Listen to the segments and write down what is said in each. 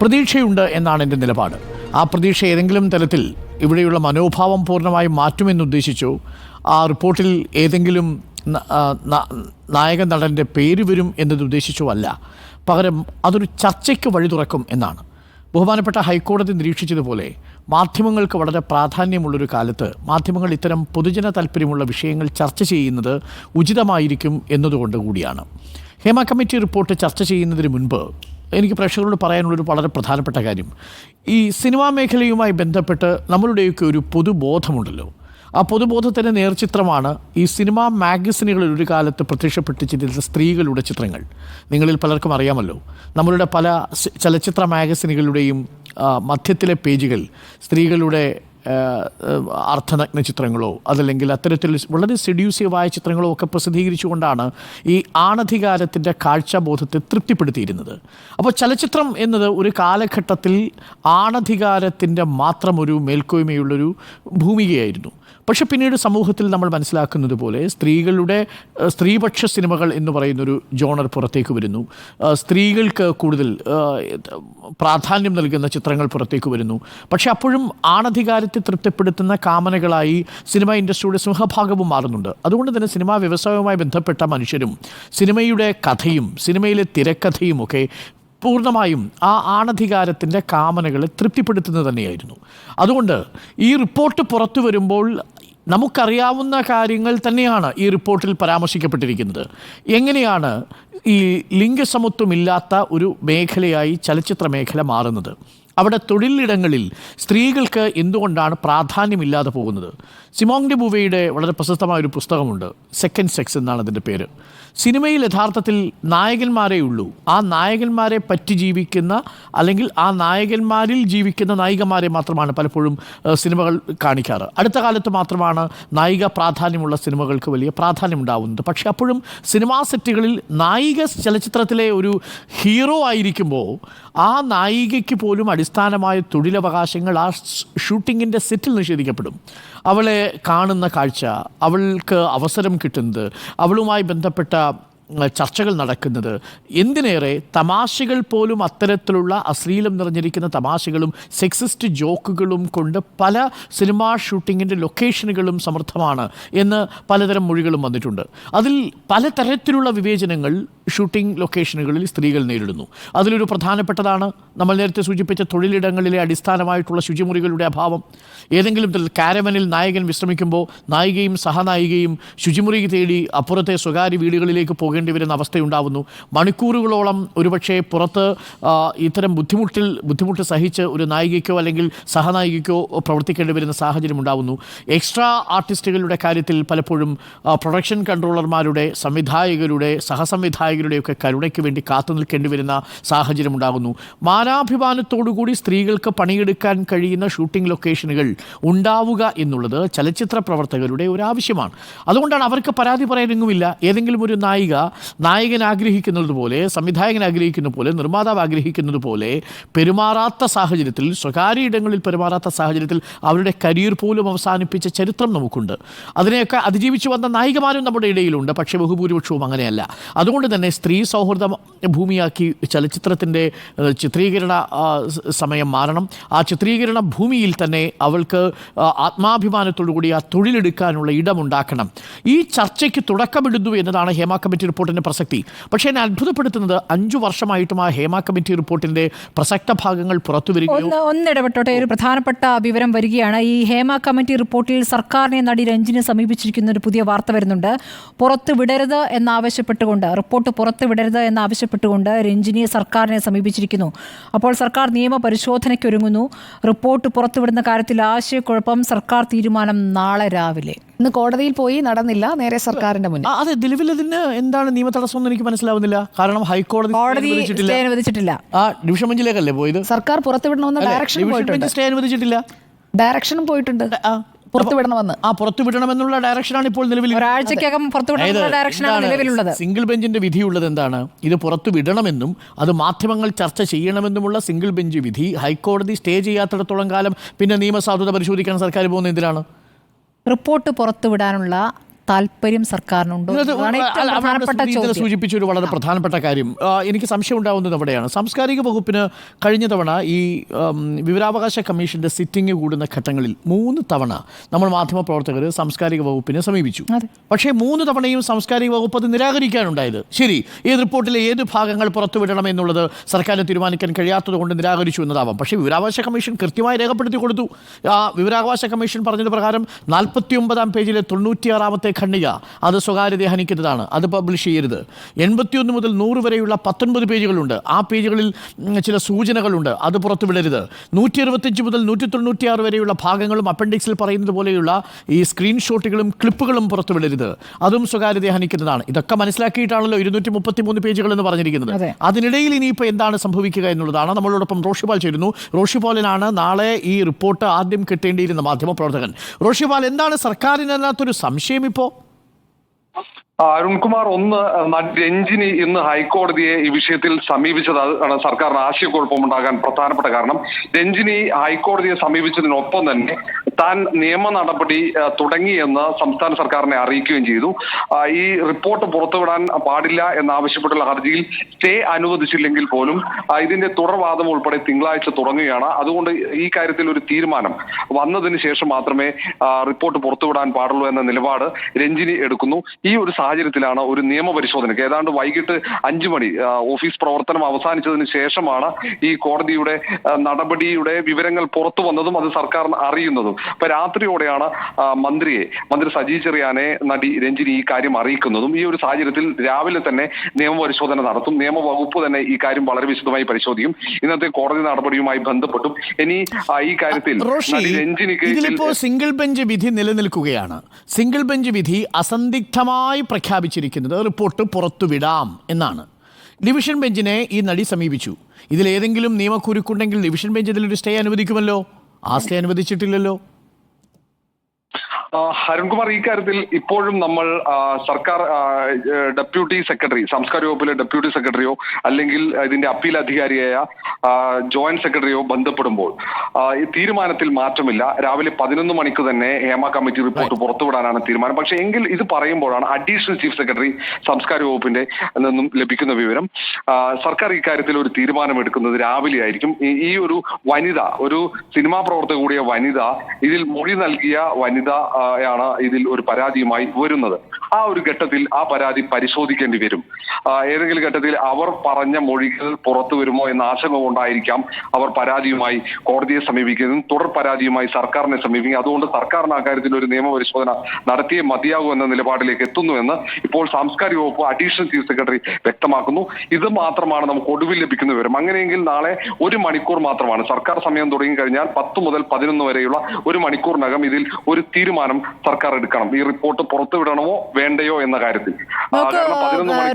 പ്രതീക്ഷയുണ്ട് എന്നാണ് എൻ്റെ നിലപാട്. ആ പ്രതീക്ഷ ഏതെങ്കിലും തരത്തിൽ ഇവിടെയുള്ള മനോഭാവം പൂർണ്ണമായി മാറ്റുമെന്നുദ്ദേശിച്ചു ആ റിപ്പോർട്ടിൽ ഏതെങ്കിലും നായക നടൻ്റെ പേര് വരും എന്നതുദ്ദേശിച്ചോ അല്ല. പകരം അതൊരു ചർച്ചയ്ക്ക് വഴി തുറക്കും എന്നാണ്. ബഹുമാനപ്പെട്ട ഹൈക്കോടതി നിരീക്ഷിച്ചതുപോലെ മാധ്യമങ്ങൾക്ക് വളരെ പ്രാധാന്യമുള്ളൊരു കാലത്ത് മാധ്യമങ്ങൾ ഇത്തരം പൊതുജന താല്പര്യമുള്ള വിഷയങ്ങൾ ചർച്ച ചെയ്യുന്നത് ഉചിതമായിരിക്കും എന്നതുകൊണ്ട് കൂടിയാണ്. ഹേമ കമ്മിറ്റി റിപ്പോർട്ട് ചർച്ച ചെയ്യുന്നതിന് മുൻപ് എനിക്ക് പ്രേക്ഷകരോട് പറയാനുള്ളൊരു വളരെ പ്രധാനപ്പെട്ട കാര്യം, ഈ സിനിമാ മേഖലയുമായി ബന്ധപ്പെട്ട് നമ്മളുടെയൊക്കെ ഒരു പൊതുബോധമുണ്ടല്ലോ. ആ പൊതുബോധത്തിൻ്റെ നേർചിത്രമാണ് ഈ സിനിമാ മാഗസിനുകളിൽ ഒരു കാലത്ത് പ്രത്യക്ഷപ്പെട്ടിരുന്ന സ്ത്രീകളുടെ ചിത്രങ്ങൾ. നിങ്ങളിൽ പലർക്കും അറിയാമല്ലോ, നമ്മളുടെ പല ചലച്ചിത്ര മാഗസിനുകളുടെയും മധ്യത്തിലെ പേജുകൾ സ്ത്രീകളുടെ അർദ്ധനഗ്ന ചിത്രങ്ങളോ അതല്ലെങ്കിൽ അത്തരത്തിൽ വളരെ സെഡ്യൂസീവായ ചിത്രങ്ങളോ ഒക്കെ പ്രസിദ്ധീകരിച്ചുകൊണ്ടാണ് ഈ ആണധികാരത്തിൻ്റെ കാഴ്ചബോധത്തെ തൃപ്തിപ്പെടുത്തിയിരുന്നത്. അപ്പോൾ ചലച്ചിത്രം എന്നത് ഒരു കാലഘട്ടത്തിൽ ആണധികാരത്തിൻ്റെ മാത്രം ഒരു മേൽക്കോയ്മയുള്ളൊരു ഭൂമികയായിരുന്നു. പക്ഷെ പിന്നീട് സമൂഹത്തിൽ നമ്മൾ മനസ്സിലാക്കുന്നത് പോലെ സ്ത്രീപക്ഷ സിനിമകൾ എന്ന് പറയുന്നൊരു ജോണർ പുറത്തേക്ക് വരുന്നു. സ്ത്രീകൾക്ക് കൂടുതൽ പ്രാധാന്യം നൽകുന്ന ചിത്രങ്ങൾ പുറത്തേക്ക് വരുന്നു. പക്ഷെ അപ്പോഴും ആണധികാരത്തെ തൃപ്തിപ്പെടുത്തുന്ന കാമനകളായി സിനിമാ ഇൻഡസ്ട്രിയുടെ സിംഹഭാഗവും മാറുന്നുണ്ട്. അതുകൊണ്ട് തന്നെ സിനിമാ വ്യവസായവുമായി ബന്ധപ്പെട്ട മനുഷ്യരും സിനിമയുടെ കഥയും സിനിമയിലെ തിരക്കഥയും ഒക്കെ പൂർണ്ണമായും ആ ആണധികാരത്തിൻ്റെ കാമനകളെ തൃപ്തിപ്പെടുത്തുന്നത് തന്നെയായിരുന്നു. അതുകൊണ്ട് ഈ റിപ്പോർട്ട് പുറത്തു വരുമ്പോൾ നമുക്കറിയാവുന്ന കാര്യങ്ങൾ തന്നെയാണ് ഈ റിപ്പോർട്ടിൽ പരാമർശിക്കപ്പെട്ടിരിക്കുന്നത്. എങ്ങനെയാണ് ഈ ലിംഗസമത്വമില്ലാത്ത ഒരു മേഖലയായി ചലച്ചിത്ര മേഖല മാറുന്നത്, അവിടെ തൊഴിലിടങ്ങളിൽ സ്ത്രീകൾക്ക് എന്തുകൊണ്ടാണ് പ്രാധാന്യമില്ലാതെ പോകുന്നത്. സിമോൺ ഡി ബൂവേയുടെ വളരെ പ്രശസ്തമായൊരു പുസ്തകമുണ്ട്, സെക്കൻഡ് സെക്സ് എന്നാണ് അതിൻ്റെ പേര്. സിനിമയിൽ യഥാർത്ഥത്തിൽ നായകന്മാരേ ഉള്ളൂ. ആ നായകന്മാരെ പറ്റി ജീവിക്കുന്ന അല്ലെങ്കിൽ ആ നായകന്മാരിൽ ജീവിക്കുന്ന നായികമാരെ മാത്രമാണ് പലപ്പോഴും സിനിമകൾ കാണിക്കാറ്. അടുത്ത കാലത്ത് മാത്രമാണ് നായിക പ്രാധാന്യമുള്ള സിനിമകൾക്ക് വലിയ പ്രാധാന്യമുണ്ടാവുന്നത്. പക്ഷേ അപ്പോഴും സിനിമാ സെറ്റുകളിൽ നായിക ചലച്ചിത്രത്തിലെ ഒരു ഹീറോ ആയിരിക്കുമ്പോൾ ആ നായികയ്ക്ക് പോലും അടിസ്ഥാനമായ തൊഴിലവകാശങ്ങൾ ആ ഷൂട്ടിങ്ങിൻ്റെ സെറ്റിൽ നിഷേധിക്കപ്പെടും. അവളെ കാണുന്ന കാഴ്ച, അവൾക്ക് അവസരം കിട്ടുന്നത്, അവളുമായി ബന്ധപ്പെട്ട ചർച്ചകൾ നടക്കുന്നത്, എന്തിനേറെ തമാശകൾ പോലും അത്തരത്തിലുള്ള അശ്ലീലം നിറഞ്ഞിരിക്കുന്ന തമാശകളും സെക്സിസ്റ്റ് ജോക്കുകളും കൊണ്ട് പല സിനിമാ ഷൂട്ടിങ്ങിൻ്റെ ലൊക്കേഷനുകളും സമൃദ്ധമാണ് എന്ന് പലതരം മൊഴികളും വന്നിട്ടുണ്ട്. അതിൽ പലതരത്തിലുള്ള വിവേചനങ്ങൾ ഷൂട്ടിംഗ് ലൊക്കേഷനുകളിൽ സ്ത്രീകൾ നേരിടുന്നു. അതിലൊരു പ്രധാനപ്പെട്ടതാണ് നമ്മൾ നേരത്തെ സൂചിപ്പിച്ച തൊഴിലിടങ്ങളിലെ അടിസ്ഥാനമായിട്ടുള്ള ശുചിമുറികളുടെ അഭാവം. ഏതെങ്കിലും കാരവനിൽ നായകൻ വിശ്രമിക്കുമ്പോൾ നായികയും സഹനായികയും ശുചിമുറി തേടി അപ്പുറത്തെ സ്വകാര്യ വീടുകളിലേക്ക് പോകേണ്ടി വരുന്ന അവസ്ഥയുണ്ടാവുന്നു. മണിക്കൂറുകളോളം ഒരുപക്ഷെ പുറത്ത് ഇത്തരം ബുദ്ധിമുട്ട് സഹിച്ച് ഒരു നായികയ്ക്കോ അല്ലെങ്കിൽ സഹനായികയ്ക്കോ പ്രവർത്തിക്കേണ്ടി വരുന്ന സാഹചര്യം ഉണ്ടാവുന്നു. എക്സ്ട്രാ ആർട്ടിസ്റ്റുകളുടെ കാര്യത്തിൽ പലപ്പോഴും പ്രൊഡക്ഷൻ കൺട്രോളർമാരുടെ, സംവിധായകരുടെ, സഹസംവിധായകരുടെയൊക്കെ കരുണയ്ക്ക് വേണ്ടി കാത്തു നിൽക്കേണ്ടി വരുന്ന സാഹചര്യം ഉണ്ടാകുന്നു. മാനാഭിമാനത്തോടുകൂടി സ്ത്രീകൾക്ക് പണിയെടുക്കാൻ കഴിയുന്ന ഷൂട്ടിംഗ് ലൊക്കേഷനുകൾ ഉണ്ടാവുക എന്നുള്ളത് ചലച്ചിത്ര പ്രവർത്തകരുടെ ഒരു ആവശ്യമാണ്. അതുകൊണ്ടാണ് അവർക്ക് പരാതി പറയാനൊന്നുമില്ല. ഏതെങ്കിലും ഒരു നായകൻ ആഗ്രഹിക്കുന്നത് പോലെ, സംവിധായകൻ ആഗ്രഹിക്കുന്ന പോലെ, നിർമ്മാതാവ് ആഗ്രഹിക്കുന്നത് പോലെ പെരുമാറാത്ത സാഹചര്യത്തിൽ, സ്വകാര്യ ഇടങ്ങളിൽ പെരുമാറാത്ത സാഹചര്യത്തിൽ അവരുടെ കരിയർ പോലും അവസാനിപ്പിച്ച ചരിത്രം നമുക്കുണ്ട്. അതിനെയൊക്കെ അതിജീവിച്ചു വന്ന നായികമാരും നമ്മുടെ ഇടയിലുണ്ട്. പക്ഷേ ബഹുഭൂരിപക്ഷവും അങ്ങനെയല്ല. അതുകൊണ്ട് തന്നെ സ്ത്രീ സൗഹൃദ ഭൂമിയാക്കി ചലച്ചിത്രത്തിൻ്റെ ചിത്രീകരണ സമയം മാറണം. ആ ചിത്രീകരണ ഭൂമിയിൽ തന്നെ അവൾക്ക് ആത്മാഭിമാനത്തോടുകൂടി ആ തൊഴിലെടുക്കാനുള്ള ഇടമുണ്ടാക്കണം. ഈ ചർച്ചയ്ക്ക് തുടക്കമിടുന്നു എന്നതാണ് ഹേമ കമ്മിറ്റി റിപ്പോർട്ടിൻ്റെ പ്രസക്തി. പക്ഷേ എന്നെ അത്ഭുതപ്പെടുത്തുന്നത് 5 വർഷമായിട്ടും ആ ഹേമ കമ്മിറ്റി റിപ്പോർട്ടിൻ്റെ പ്രസക്ത ഭാഗങ്ങൾ പുറത്തു വരികയോ. ഒന്നിടപെട്ടോട്ടെ, ഒരു പ്രധാനപ്പെട്ട വിവരം വരികയാണ്. ഈ ഹേമ കമ്മിറ്റി റിപ്പോർട്ടിൽ സർക്കാരിനെ നടി രഞ്ജിനെ സമീപിച്ചിരിക്കുന്ന ഒരു പുതിയ വാർത്ത വരുന്നുണ്ട്. പുറത്തു വിടരുത് എന്നാവശ്യപ്പെട്ടുകൊണ്ട്, റിപ്പോർട്ട് പുറത്തു വിടരുത് എന്നാവശ്യപ്പെട്ടുകൊണ്ട് രഞ്ജിനിയെ സർക്കാരിനെ സമീപിച്ചിരിക്കുന്നു. അപ്പോൾ സർക്കാർ നിയമ പരിശോധനയ്ക്കൊരുങ്ങുന്നു. റിപ്പോർട്ട് പുറത്തുവിടുന്ന കാര്യത്തിൽ ആശയക്കുഴപ്പം, സർക്കാർ തീരുമാനം നാളെ രാവിലെ. ഇന്ന് കോടതിയിൽ പോയി, നടന്നില്ല, നേരെ സർക്കാരിന്റെ മുന്നിൽ. അതെ, നിലവിൽ ഇതിന് എന്താണ് നിയമ തടസ്സം എനിക്ക് മനസ്സിലാവുന്നില്ല. കാരണം ഹൈക്കോടതി അനുവദിച്ചിട്ടില്ല. ഡിവിഷൻ ബെഞ്ചിലേക്കല്ലേ പോയത്. സർക്കാർ പുറത്തുവിടണമെന്ന് ഡയറക്ഷൻ പോയിട്ടുണ്ട്. സ്റ്റേ അനുവദിച്ചിട്ടില്ല, ഡയറക്ഷനും പോയിട്ടുണ്ട്. പുറത്തുവിടണമെന്നുള്ള ഡയറക്ഷനാണ് ഇപ്പോൾ നിലവിൽ. ഒരാഴ്ചക്കകം നിലവിലുള്ളത്. സിംഗിൾ ബെഞ്ചിന്റെ വിധിയുള്ളത് എന്താണ്? ഇത് പുറത്തുവിടണമെന്നും അത് മാധ്യമങ്ങൾ ചർച്ച ചെയ്യണമെന്നുമുള്ള സിംഗിൾ ബെഞ്ച് വിധി ഹൈക്കോടതി സ്റ്റേ ചെയ്യാത്തിടത്തോളം കാലം പിന്നെ നിയമസാധുത പരിശോധിക്കാൻ സർക്കാർ പോകുന്ന എന്തിനാണ്? റിപ്പോർട്ട് പുറത്തുവിടാനുള്ള താല്പര്യം സർക്കാരിനുണ്ടോ എന്നതാണ് ഏറ്റവും പ്രധാനപ്പെട്ട ചോദ്യം. സൂചിപ്പിച്ച ഒരു വളരെ പ്രധാനപ്പെട്ട കാര്യം എനിക്ക് സംശയം ഉണ്ടാവുന്നത് അവിടെയാണ്. സാംസ്കാരിക വകുപ്പിന് കഴിഞ്ഞ തവണ ഈ വിവരാവകാശ കമ്മീഷന്റെ സിറ്റിംഗ് കൂടുന്ന ഘട്ടങ്ങളിൽ 3 തവണ നമ്മൾ മാധ്യമപ്രവർത്തകർ സാംസ്കാരിക വകുപ്പിനെ സമീപിച്ചു. പക്ഷേ 3 തവണയും സാംസ്കാരിക വകുപ്പ് അത് നിരാകരിക്കാനുണ്ടായത്. ശരി, ഏത് റിപ്പോർട്ടിലെ ഏത് ഭാഗങ്ങൾ പുറത്തുവിടണം എന്നുള്ളത് സർക്കാരിന് തീരുമാനിക്കാൻ കഴിയാത്തത് കൊണ്ട് നിരാകരിച്ചു എന്നതാവാം. പക്ഷേ വിവരാവകാശ കമ്മീഷൻ കൃത്യമായി രേഖപ്പെടുത്തി കൊടുത്തു. വിവരാവകാശ കമ്മീഷൻ പറഞ്ഞത് പ്രകാരം 49-ാം പേജിലെ 96-ാമത്തെ ഖണ്ഡിക അത് സ്വകാര്യതയെ ഹനിക്കുന്നതാണ്, അത് പബ്ലിഷ് ചെയ്യരുത്. 81 മുതൽ 100 വരെയുള്ള 19 പേജുകളുണ്ട്. ആ പേജുകളിൽ ചില സൂചനകളുണ്ട്, അത് പുറത്തുവിടരുത്. 165 മുതൽ 196 വരെയുള്ള ഭാഗങ്ങളും അപ്പൻഡിക്സിൽ പറയുന്നത് പോലെയുള്ള ഈ സ്ക്രീൻഷോട്ടുകളും ക്ലിപ്പുകളും പുറത്തുവിടരുത്, അതും സ്വകാര്യതയെ ഹനിക്കുന്നതാണ്. ഇതൊക്കെ മനസ്സിലാക്കിയിട്ടാണല്ലോ 233 പേജുകൾ എന്ന് പറഞ്ഞിരിക്കുന്നത്. അതിനിടയിൽ ഇനിയിപ്പോൾ എന്താണ് സംഭവിക്കുക എന്നുള്ളതാണ്. നമ്മളോടൊപ്പം റോഷിപാൽ ചേരുന്നു. റോഷിപാലിനാണ് നാളെ ഈ റിപ്പോർട്ട് ആദ്യം കിട്ടേണ്ടിയിരുന്ന മാധ്യമപ്രവർത്തകൻ. റോഷിപാൽ, എന്താണ് സർക്കാരിനകത്തൊരു സംശയം ഇപ്പോൾ? അരുൺകുമാർ, ഒന്ന് രഞ്ജിനി ഇന്ന് ഹൈക്കോടതിയെ ഈ വിഷയത്തിൽ സമീപിച്ചതാണ് സർക്കാരിന് ആശയക്കുഴപ്പമുണ്ടാകാൻ പ്രധാനപ്പെട്ട കാരണം. രഞ്ജിനി ഹൈക്കോടതിയെ സമീപിച്ചതിനൊപ്പം തന്നെ താൻ നിയമ നടപടി തുടങ്ങിയെന്ന് സംസ്ഥാന സർക്കാരിനെ അറിയിക്കുകയും ചെയ്തു. ഈ റിപ്പോർട്ട് പുറത്തുവിടാൻ പാടില്ല എന്നാവശ്യപ്പെട്ടുള്ള ഹർജിയിൽ സ്റ്റേ അനുവദിച്ചില്ലെങ്കിൽ പോലും ഇതിന്റെ തുടർവാദം ഉൾപ്പെടെ തിങ്കളാഴ്ച തുടങ്ങുകയാണ്. അതുകൊണ്ട് ഈ കാര്യത്തിൽ ഒരു തീരുമാനം വന്നതിന് ശേഷം മാത്രമേ റിപ്പോർട്ട് പുറത്തുവിടാൻ പാടുള്ളൂ എന്ന നിലപാട് രഞ്ജിനി എടുക്കുന്നു. ഈ ഒരു സാഹചര്യത്തിലാണ് ഒരു നിയമപരിശോധനയ്ക്ക് ഏതാണ്ട് വൈകിട്ട് 5 മണി ഓഫീസ് പ്രവർത്തനം അവസാനിച്ചതിന് ശേഷമാണ് ഈ കോടതിയുടെ നടപടിയുടെ വിവരങ്ങൾ പുറത്തു വന്നതും അത് സർക്കാരിന് അറിയുന്നതും. അപ്പൊ രാത്രിയോടെയാണ് മന്ത്രി സജി ചെറിയാനെ നടി രഞ്ജിനി ഈ കാര്യം അറിയിക്കുന്നതും. ഈ ഒരു സാഹചര്യത്തിൽ രാവിലെ തന്നെ നിയമപരിശോധന നടത്തും. നിയമവകുപ്പ് തന്നെ ഈ കാര്യം വളരെ വിശദമായി പരിശോധിക്കും. ഇന്നത്തെ കോടതി നടപടിയുമായി ബന്ധപ്പെട്ടും ഇനി ഈ കാര്യത്തിൽ രഞ്ജിനിക്ക് ഇതിലിപ്പോൾ സിംഗിൾ ബെഞ്ച് വിധി നിലനിൽക്കുകയാണ്. സിംഗിൾ ബെഞ്ച് വിധി അസന്ദിഗ്ധമായി പ്രഖ്യാപിച്ചിരിക്കുന്നത് റിപ്പോർട്ട് പുറത്തുവിടാം എന്നാണ്. ഡിവിഷൻ ബെഞ്ചിനെ ഈ നടി സമീപിച്ചു. ഇതിലേതെങ്കിലും നിയമക്കുരുക്കുണ്ടെങ്കിൽ ഡിവിഷൻ ബെഞ്ച് ഇതിലൊരു സ്റ്റേ അനുവദിക്കുമല്ലോ. ആ സ്റ്റേ അനുവദിച്ചിട്ടില്ലല്ലോ. അരുൺകുമാർ, ഈ കാര്യത്തിൽ ഇപ്പോഴും നമ്മൾ സർക്കാർ ഡെപ്യൂട്ടി സെക്രട്ടറി, സാംസ്കാരിക വകുപ്പിലെ ഡെപ്യൂട്ടി സെക്രട്ടറിയോ അല്ലെങ്കിൽ ഇതിന്റെ അപ്പീൽ അധികാരിയായ ജോയിന്റ് സെക്രട്ടറിയോ ബന്ധപ്പെടുമ്പോൾ ഈ തീരുമാനത്തിൽ മാറ്റമില്ല. രാവിലെ 11 മണിക്ക് തന്നെ ഹേമ കമ്മിറ്റി റിപ്പോർട്ട് പുറത്തുവിടാനാണ് തീരുമാനം. പക്ഷേ എങ്കിൽ ഇത് പറയുമ്പോഴാണ് അഡീഷണൽ ചീഫ് സെക്രട്ടറി സാംസ്കാരിക വകുപ്പിന്റെ നിന്നും ലഭിക്കുന്ന വിവരം സർക്കാർ ഈ കാര്യത്തിൽ ഒരു തീരുമാനം എടുക്കുന്നത് രാവിലെ ആയിരിക്കും. ഈ ഒരു വനിത, ഒരു സിനിമാ പ്രവർത്തക കൂടിയ വനിത, ഇതിൽ മൊഴി നൽകിയ വനിത ാണ് ഇതിൽ ഒരു പരാതിയുമായി വരുന്നത്. ആ ഒരു ഘട്ടത്തിൽ ആ പരാതി പരിശോധിക്കേണ്ടി വരും. ഏതെങ്കിലും ഘട്ടത്തിൽ അവർ പറഞ്ഞ മൊഴികൾ പുറത്തു വരുമോ എന്ന ആശങ്ക കൊണ്ടായിരിക്കാം അവർ പരാതിയുമായി കോടതിയെ സമീപിക്കുന്നതും തുടർ പരാതിയുമായി സർക്കാരിനെ സമീപിക്കും. അതുകൊണ്ട് സർക്കാരിന് ആ കാര്യത്തിൽ ഒരു നിയമപരിശോധന നടത്തിയേ മതിയാകൂ എന്ന നിലപാടിലേക്ക് എത്തുന്നുവെന്ന് ഇപ്പോൾ സാംസ്കാരിക വകുപ്പ് അഡീഷണൽ ചീഫ് സെക്രട്ടറി വ്യക്തമാക്കുന്നു. ഇത് മാത്രമാണ് നമുക്ക് ഒടുവിൽ ലഭിക്കുന്ന വിവരം. അങ്ങനെയെങ്കിൽ നാളെ 1 മണിക്കൂർ മാത്രമാണ്, സർക്കാർ സമയം തുടങ്ങി കഴിഞ്ഞാൽ 10 മുതൽ 11 വരെയുള്ള 1 മണിക്കൂറിനകം ഇതിൽ ഒരു തീരുമാനം സർക്കാർ എടുക്കണം. ഈ റിപ്പോർട്ട് പുറത്തുവിടണമോ വേണ്ടയോ എന്ന കാര്യത്തിൽ.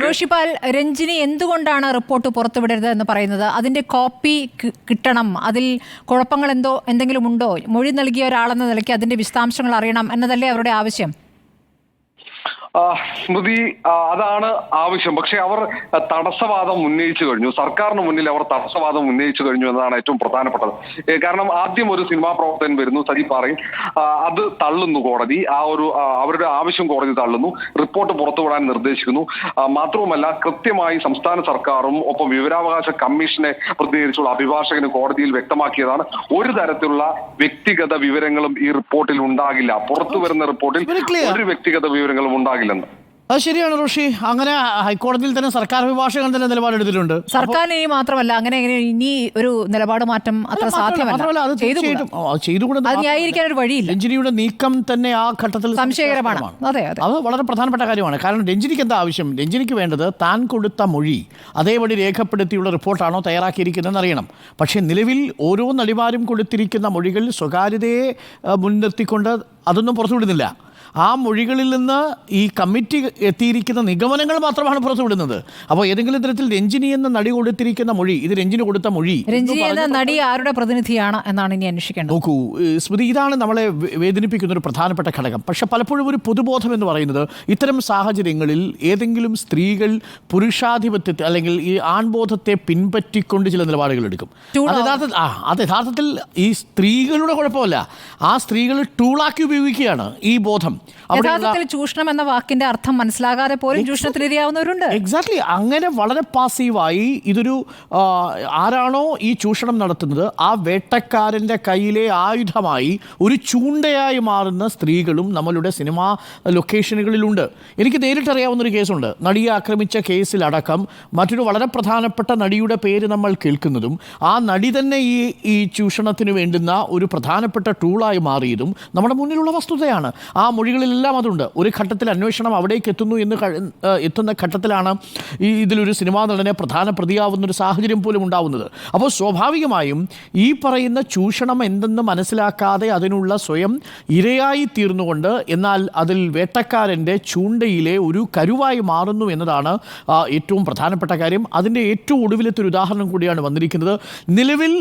റോഷിപാൽ, രഞ്ജിനി എന്തുകൊണ്ടാണ് റിപ്പോർട്ട് പുറത്തുവിടരുത് എന്ന് പറയുന്നത്? അതിന്റെ കോപ്പി കിട്ടണം, അതിൽ കുഴപ്പങ്ങൾ എന്തെങ്കിലും ഉണ്ടോ, മൊഴി നൽകിയ ഒരാളെന്ന നിലയ്ക്ക് അതിന്റെ വിശദാംശങ്ങൾ അറിയണം എന്നതല്ലേ അവരുടെ ആവശ്യം? സ്മൃതി, അതാണ് ആവശ്യം. പക്ഷെ അവർ തടസ്സവാദം ഉന്നയിച്ചു കഴിഞ്ഞു. സർക്കാരിന് മുന്നിൽ അവർ തടസ്സവാദം ഉന്നയിച്ചു കഴിഞ്ഞു എന്നതാണ് ഏറ്റവും പ്രധാനപ്പെട്ടത്. കാരണം ആദ്യം ഒരു സിനിമാ പ്രവർത്തകൻ വരുന്നു, സജി പറയും, അത് തള്ളുന്നു കോടതി. അവരുടെ ആവശ്യം കോടതി തള്ളുന്നു, റിപ്പോർട്ട് പുറത്തുവിടാൻ നിർദ്ദേശിക്കുന്നു. മാത്രവുമല്ല, കൃത്യമായി സംസ്ഥാന സർക്കാരും ഒപ്പം വിവരാവകാശ കമ്മീഷനെ പ്രതിനിധീകരിച്ചുള്ള അഭിഭാഷകന് കോടതിയിൽ വ്യക്തമാക്കിയതാണ് ഒരു തരത്തിലുള്ള വ്യക്തിഗത വിവരങ്ങളും ഈ റിപ്പോർട്ടിൽ ഉണ്ടാകില്ല. പുറത്തു വരുന്ന റിപ്പോർട്ടിൽ ഒരു വ്യക്തിഗത വിവരങ്ങളും ഉണ്ടാകില്ല. അത് ശരിയാണ് റോഷി. അങ്ങനെ ഹൈക്കോടതിയിൽ തന്നെ സർക്കാർ അഭിഭാഷകൻ തന്നെ നിലപാടെടുത്തിട്ടുണ്ട്. സർക്കാരിന് ഇനി മാത്രമല്ല, അങ്ങനെ ഇനി ഒരു നിലപാട് മാറ്റം അത്ര സാധ്യമല്ല. ന്യായീകരിക്കാൻ ഒരു വഴിയില്ല. രഞ്ജിനിയുടെ നീക്കം തന്നെ ആ ഘട്ടത്തിൽ സംശയകരമാണ്. അതെ, അത് വളരെ പ്രധാനപ്പെട്ട കാര്യമാണ്. കാരണം രഞ്ജിനിക്ക് എന്താ ആവശ്യം? രഞ്ജിനിക്ക് വേണ്ടത് താൻ കൊടുത്ത മൊഴി അതേപടി രേഖപ്പെടുത്തിയുള്ള റിപ്പോർട്ടാണോ തയ്യാറാക്കിയിരിക്കുന്നതെന്ന് അറിയണം. പക്ഷേ നിലവിൽ ഓരോ നടിമാരും കൊടുത്തിരിക്കുന്ന മൊഴികൾ സ്വകാര്യതയെ മുൻനിർത്തിക്കൊണ്ട് അതൊന്നും പുറത്തുവിടുന്നില്ല. ആ മൊഴികളിൽ നിന്ന് ഈ കമ്മിറ്റി എത്തിയിരിക്കുന്ന നിഗമനങ്ങൾ മാത്രമാണ് പുറത്തുവിടുന്നത്. അപ്പോൾ ഏതെങ്കിലും തരത്തിൽ രഞ്ജിനി എന്ന നടി കൊടുത്തിരിക്കുന്ന മൊഴി, ഇത് രഞ്ജിനി കൊടുത്ത മൊഴി, രഞ്ജിനി എന്ന നടി ആരുടെ പ്രതിനിധിയാണ് എന്നാണ് ഇനി അന്വേഷിക്കേണ്ടത്. നോക്കൂ സ്മൃതി, ഇതാണ് നമ്മളെ വേദനിപ്പിക്കുന്ന ഒരു പ്രധാനപ്പെട്ട ഘടകം. പക്ഷെ പലപ്പോഴും ഒരു പൊതുബോധം എന്ന് പറയുന്നത് ഇത്തരം സാഹചര്യങ്ങളിൽ ഏതെങ്കിലും സ്ത്രീകൾ പുരുഷാധിപത്യത്തെ അല്ലെങ്കിൽ ഈ ആൺബോധത്തെ പിൻപറ്റിക്കൊണ്ട് ചില നിലപാടുകൾ എടുക്കും. അത് യഥാർത്ഥത്തിൽ ഈ സ്ത്രീകളുടെ കുഴപ്പമല്ല, ആ സ്ത്രീകൾ ടൂളാക്കി ഉപയോഗിക്കുകയാണ് ഈ ബോധം. യഥാർത്ഥത്തിൽ ചൂഷണം എന്ന വാക്കിന്റെ അർത്ഥം മനസ്സിലാകാതെ പോലും ചൂഷണത്തിനിരയാവുന്നവരുണ്ട്. എക്സാക്ട്ലി. അങ്ങനെ വളരെ പാസീവായി ഇതൊരു ആരാണോ ഈ ചൂഷണം നടത്തുന്നത് ആ വേട്ടക്കാരൻ്റെ കയ്യിലെ ആയുധമായി ഒരു ചൂണ്ടയായി മാറുന്ന സ്ത്രീകളും നമ്മളുടെ സിനിമാ ലൊക്കേഷനുകളിലുണ്ട്. എനിക്ക് നേരിട്ടറിയാവുന്നൊരു കേസുണ്ട്. നടിയെ ആക്രമിച്ച കേസിലടക്കം മറ്റൊരു വളരെ പ്രധാനപ്പെട്ട നടിയുടെ പേര് നമ്മൾ കേൾക്കുന്നതും ആ നടി തന്നെ ഈ ചൂഷണത്തിന് വേണ്ടുന്ന ഒരു പ്രധാനപ്പെട്ട ടൂളായി മാറിയതും നമ്മുടെ മുന്നിലുള്ള വസ്തുതയാണ്. ആ മൊഴികളിലെല്ലാം അതുണ്ട്. ഒരു ഘട്ടത്തിൽ അന്വേഷണം അവിടേക്ക് എത്തുന്ന ഘട്ടത്തിലാണ് ഇതിലൊരു സിനിമാ നടനെ പ്രധാന പ്രതിയാവുന്നൊരു സാഹചര്യം പോലും ഉണ്ടാവുന്നത്. അപ്പോൾ സ്വാഭാവികമായും ഈ പറയുന്ന ചൂഷണം എന്തെന്ന് മനസ്സിലാക്കാതെ അതിനുള്ള സ്വയം ഇരയായി തീർന്നുകൊണ്ട് എന്നാൽ അതിൽ വേട്ടക്കാരൻ്റെ ചൂണ്ടയിലെ ഒരു കരുവായി മാറുന്നു എന്നതാണ് ഏറ്റവും പ്രധാനപ്പെട്ട കാര്യം. അതിൻ്റെ ഏറ്റവും ഒടുവിലത്തെ ഒരു ഉദാഹരണം കൂടിയാണ് വന്നിരിക്കുന്നത്. നിലവിൽ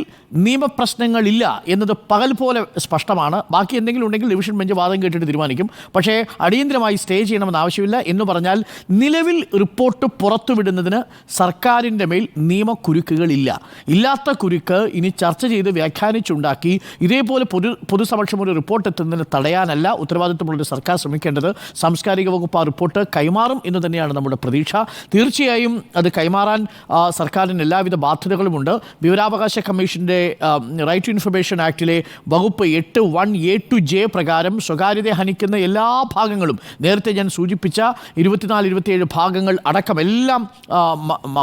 നിയമപ്രശ്നങ്ങളില്ല എന്നത് പകൽ പോലെ സ്പഷ്ടമാണ്. ബാക്കി എന്തെങ്കിലും ഉണ്ടെങ്കിൽ ഡിവിഷൻ ബെഞ്ച് വാദം കേട്ടിട്ട് തീരുമാനിക്കും. പക്ഷേ അടിയന്തരമായി സ്റ്റേ ചെയ്യണമെന്ന് ആവശ്യമില്ല എന്ന് പറഞ്ഞാൽ നിലവിൽ റിപ്പോർട്ട് പുറത്തുവിടുന്നതിന് സർക്കാരിൻ്റെ മേൽ നിയമക്കുരുക്കുകളില്ല. ഇല്ലാത്ത കുരുക്ക് ഇനി ചർച്ച ചെയ്ത് വ്യാഖ്യാനിച്ചുണ്ടാക്കി ഇതേപോലെ പൊതുസമക്ഷം ഒരു റിപ്പോർട്ട് എത്തുന്നതിന് തടയാനല്ല ഉത്തരവാദിത്വമുള്ളൊരു സർക്കാർ ശ്രമിക്കേണ്ടത്. സാംസ്കാരിക വകുപ്പ് ആ റിപ്പോർട്ട് കൈമാറും എന്ന് തന്നെയാണ് നമ്മുടെ പ്രതീക്ഷ. തീർച്ചയായും അത് കൈമാറാൻ സർക്കാരിന് എല്ലാവിധ ബാധ്യതകളുമുണ്ട്. വിവരാവകാശ കമ്മീഷൻ്റെ റൈറ്റ് ടു ഇൻഫർമേഷൻ ആക്ടിലെ വകുപ്പ് 8(1)(a)(J) പ്രകാരം സ്വകാര്യതയെ ഹനിക്കുന്ന എല്ലാ ഭാഗങ്ങളും നേരത്തെ ഞാൻ സൂചിപ്പിച്ച 24-27 ഭാഗങ്ങൾ അടക്കം എല്ലാം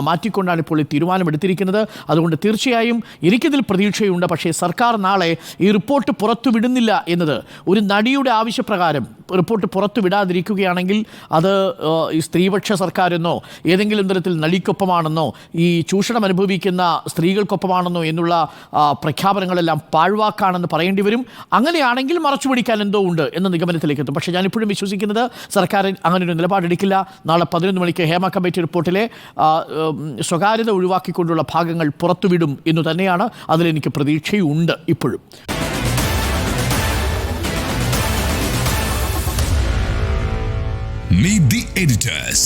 മാറ്റിക്കൊണ്ടാണ് ഇപ്പോൾ ഈ തീരുമാനമെടുത്തിരിക്കുന്നത്. അതുകൊണ്ട് തീർച്ചയായും എനിക്കിതിൽ പ്രതീക്ഷയുണ്ട്. പക്ഷേ സർക്കാർ നാളെ ഈ റിപ്പോർട്ട് പുറത്തുവിടുന്നില്ല എന്നത് ഒരു നടിയുടെ ആവശ്യപ്രകാരം റിപ്പോർട്ട് പുറത്തുവിടാതിരിക്കുകയാണെങ്കിൽ അത് ഈ സ്ത്രീപക്ഷ സർക്കാരെന്നോ ഏതെങ്കിലും തരത്തിൽ നടിക്കൊപ്പമാണെന്നോ ഈ ചൂഷണം അനുഭവിക്കുന്ന സ്ത്രീകൾക്കൊപ്പമാണെന്നോ എന്നുള്ള പ്രഖ്യാപനങ്ങളെല്ലാം പാഴ്വാക്കാണെന്ന് പറയേണ്ടി വരും. അങ്ങനെയാണെങ്കിൽ മറച്ചുപിടിക്കാൻ എന്തോ ഉണ്ട് എന്ന നിഗമനത്തിലേക്ക് എത്തും. പക്ഷേ ഞാനിപ്പോഴും വിശ്വസിക്കുന്നത് സർക്കാർ അങ്ങനെ ഒരു നിലപാടെടുക്കില്ല. നാളെ 11 മണിക്ക് ഹേമ കമ്മിറ്റി റിപ്പോർട്ടിലെ സ്വകാര്യത ഒഴിവാക്കിക്കൊണ്ടുള്ള ഭാഗങ്ങൾ പുറത്തുവിടും എന്നു തന്നെയാണ്. അതിലെനിക്ക് പ്രതീക്ഷയുണ്ട് ഇപ്പോഴും. Meet the editors.